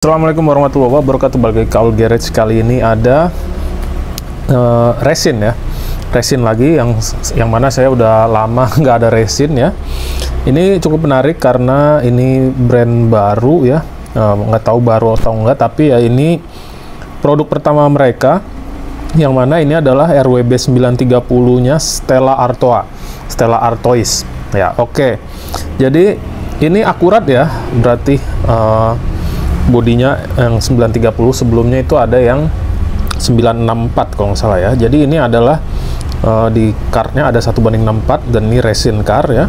Assalamualaikum warahmatullahi wabarakatuh. Balik lagi ke Aul Garage. Kali ini ada resin ya, resin lagi yang mana saya udah lama nggak ada resin ya. Ini cukup menarik karena ini brand baru ya, nggak tahu baru atau enggak, tapi ya ini produk pertama mereka, yang mana ini adalah RWB 930-nya Stella Artois ya. Oke, jadi ini akurat ya, berarti bodinya yang 930, sebelumnya itu ada yang 964 kalau nggak salah ya. Jadi ini adalah di cardnya ada 1:64 dan ini resin card ya.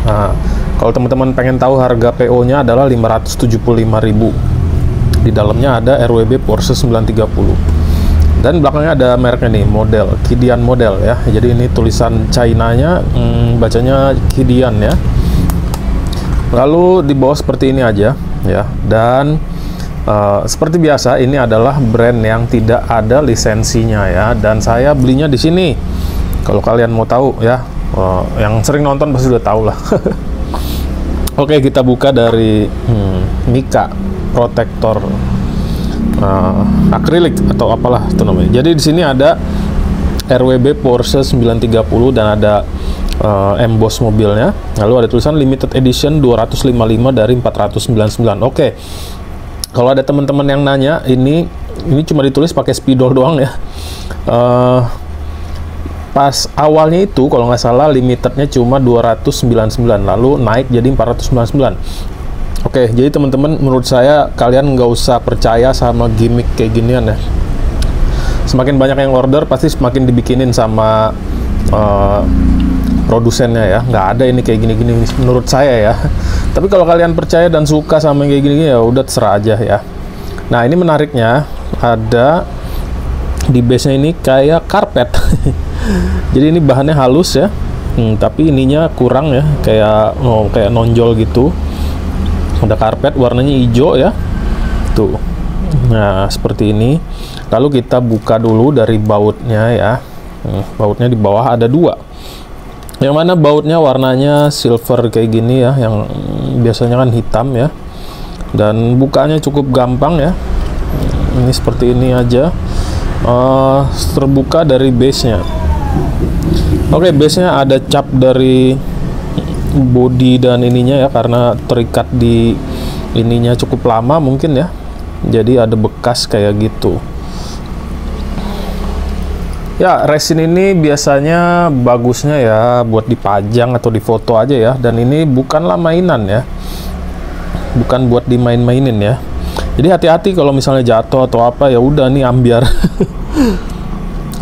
Nah, kalau teman-teman pengen tahu harga PO nya adalah 575.000. Di dalamnya ada RWB Porsche 930 dan belakangnya ada mereknya nih, model Kidian model ya. Jadi ini tulisan China-nya bacanya Kidian ya. Lalu di bawah seperti ini aja ya, dan seperti biasa ini adalah brand yang tidak ada lisensinya ya, dan saya belinya di sini. Kalau kalian mau tahu ya, yang sering nonton pasti udah tahu lah. Oke, kita buka dari Mica protektor akrilik atau apalah itu namanya. Jadi di sini ada RWB Porsche 930 dan ada emboss mobilnya, lalu ada tulisan limited edition 255 dari 499. Oke, kalau ada teman-teman yang nanya, ini cuma ditulis pakai spidol doang ya. Pas awalnya itu kalau nggak salah limitednya cuma 299, lalu naik jadi 499. Oke, jadi teman-teman, menurut saya kalian nggak usah percaya sama gimmick kayak ginian ya. Semakin banyak yang order, pasti semakin dibikinin sama produsennya ya. Nggak ada ini kayak gini-gini menurut saya ya. Tapi kalau kalian percaya dan suka sama yang kayak gini-gini ya udah terserah aja ya. Nah, ini menariknya ada di base-nya ini kayak karpet. Jadi ini bahannya halus ya, tapi ininya kurang ya, kayak nonjol gitu. Ada karpet warnanya hijau ya, tuh. Nah, seperti ini. Lalu kita buka dulu dari bautnya ya. Bautnya di bawah ada dua, yang mana bautnya warnanya silver kayak gini ya, yang biasanya kan hitam ya. Dan bukanya cukup gampang ya. Ini seperti ini aja. Terbuka dari base-nya. Oke, base-nya ada cap dari body dan ininya ya, karena terikat di ininya cukup lama mungkin ya. Jadi ada bekas kayak gitu. Ya, resin ini biasanya bagusnya ya buat dipajang atau difoto aja ya, dan ini bukanlah mainan ya, bukan buat dimain-mainin ya. Jadi hati-hati kalau misalnya jatuh atau apa, ya udah nih ambiar.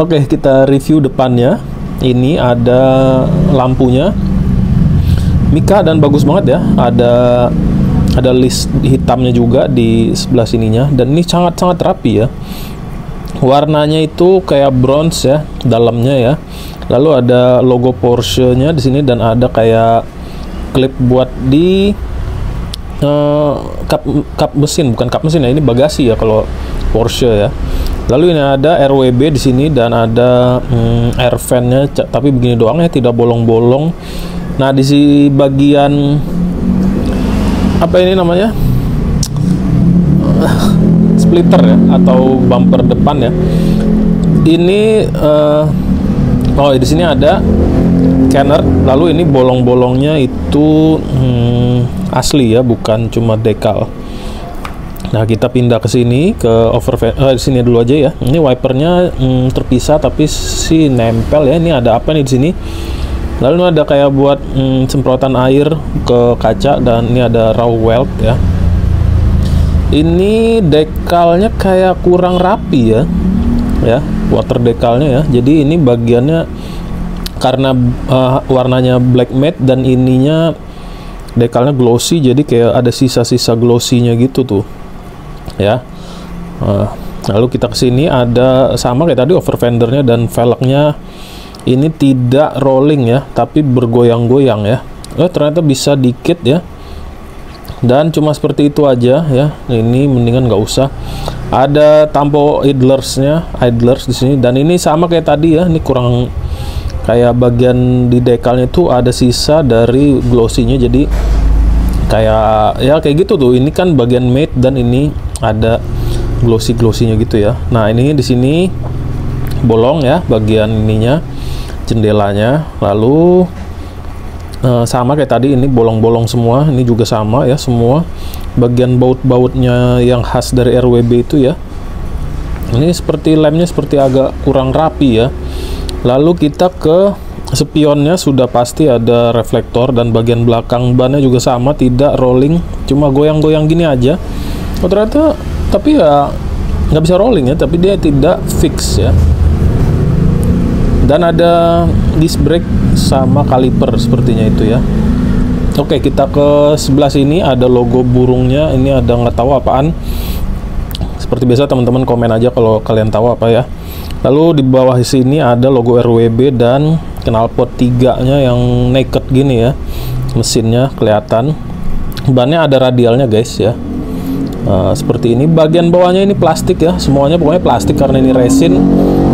Oke, kita review depannya. Ini ada lampunya Mica dan bagus banget ya. Ada list hitamnya juga di sebelah sininya, dan ini sangat-sangat rapi ya. Warnanya itu kayak bronze ya dalamnya ya. Lalu ada logo Porsche-nya di sini, dan ada kayak klip buat di kap mesin, bukan kap mesin ya, ini bagasi ya kalau Porsche ya. Lalu ini ada RWB di sini, dan ada air fan-nya, tapi begini doang ya, tidak bolong-bolong. Nah, di bagian apa ini namanya, splitter ya, atau bumper depan ya. Ini oh, di sini ada Kenner. Lalu ini bolong-bolongnya itu asli ya, bukan cuma dekal. Nah, kita pindah ke sini, ke di sini dulu aja ya. Ini wipernya terpisah tapi si nempel ya. Ini ada apa nih di sini? Lalu ini ada kayak buat semprotan air ke kaca, dan ini ada raw weld ya. Ini dekalnya kayak kurang rapi ya, water dekalnya ya. Jadi ini bagiannya karena warnanya black matte dan ininya dekalnya glossy, jadi kayak ada sisa-sisa glossy-nya gitu tuh ya. Lalu kita kesini, ada sama kayak tadi over fendernya, dan velgnya ini tidak rolling ya, tapi bergoyang-goyang ya. Ternyata bisa dikit ya. Dan cuma seperti itu aja ya. Ini mendingan nggak usah. Ada tampo idlers di sini, dan ini sama kayak tadi ya. Ini kurang, kayak bagian di dekalnya itu ada sisa dari glossy-nya, jadi kayak ya kayak gitu tuh. Ini kan bagian matte dan ini ada glossy-glossy-nya gitu ya. Nah, ini di sini bolong ya bagian ininya, jendelanya. Lalu sama kayak tadi, ini bolong-bolong semua. Ini juga sama ya semua. Bagian baut-bautnya yang khas dari RWB itu ya. Ini seperti lemnya seperti agak kurang rapi ya. Lalu kita ke spionnya, sudah pasti ada reflektor, dan bagian belakang bannya juga sama, tidak rolling, cuma goyang-goyang gini aja. Oh ternyata, tapi ya nggak bisa rolling ya, tapi dia tidak fix ya. Dan ada disc brake sama kaliper sepertinya itu ya. Oke, kita ke sebelah sini, ada logo burungnya. Ini ada nggak tahu apaan. Seperti biasa teman-teman komen aja kalau kalian tahu apa ya. Lalu di bawah sini ada logo RWB dan knalpot 3-nya yang naked gini ya. Mesinnya kelihatan. Bannya ada radialnya guys ya. Seperti ini. Bagian bawahnya ini plastik ya. Semuanya pokoknya plastik karena ini resin.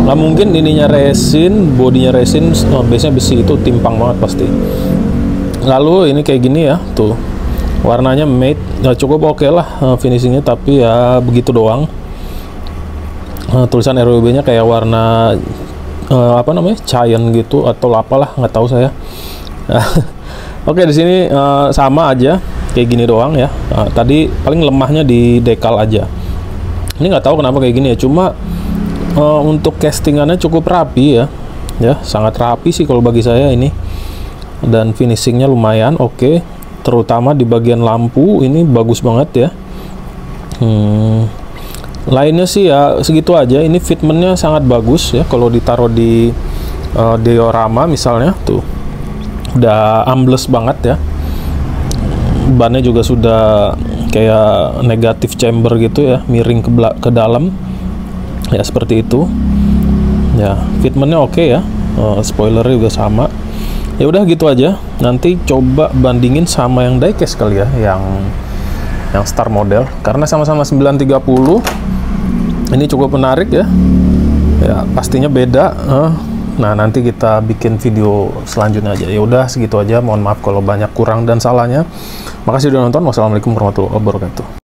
Nggak mungkin ininya resin, bodinya resin, biasanya besi, itu timpang banget pasti. Lalu ini kayak gini ya, tuh warnanya matte, nggak cukup oke lah finishingnya, tapi ya begitu doang. Tulisan RWB-nya kayak warna apa namanya, cyan gitu atau apalah, nggak tahu saya. Oke, di sini sama aja kayak gini doang ya. Tadi paling lemahnya di dekal aja. Ini nggak tahu kenapa kayak gini ya, cuma untuk castingannya cukup rapi ya, sangat rapi sih kalau bagi saya ini, dan finishingnya lumayan oke, terutama di bagian lampu ini bagus banget ya. Lainnya sih ya segitu aja. Ini fitmentnya sangat bagus ya, kalau ditaruh di diorama misalnya tuh udah ambles banget ya. Bannya juga sudah kayak negatif chamber gitu ya, miring ke dalam. Ya seperti itu ya, fitmentnya oke ya, spoilernya juga sama. Ya udah gitu aja. Nanti coba bandingin sama yang diecast kali ya, yang star model, karena sama-sama 930. Ini cukup menarik ya. Ya pastinya beda. Nah nanti kita bikin video selanjutnya aja. Ya udah segitu aja. Mohon maaf kalau banyak kurang dan salahnya. Makasih udah nonton. Wassalamualaikum warahmatullahi wabarakatuh.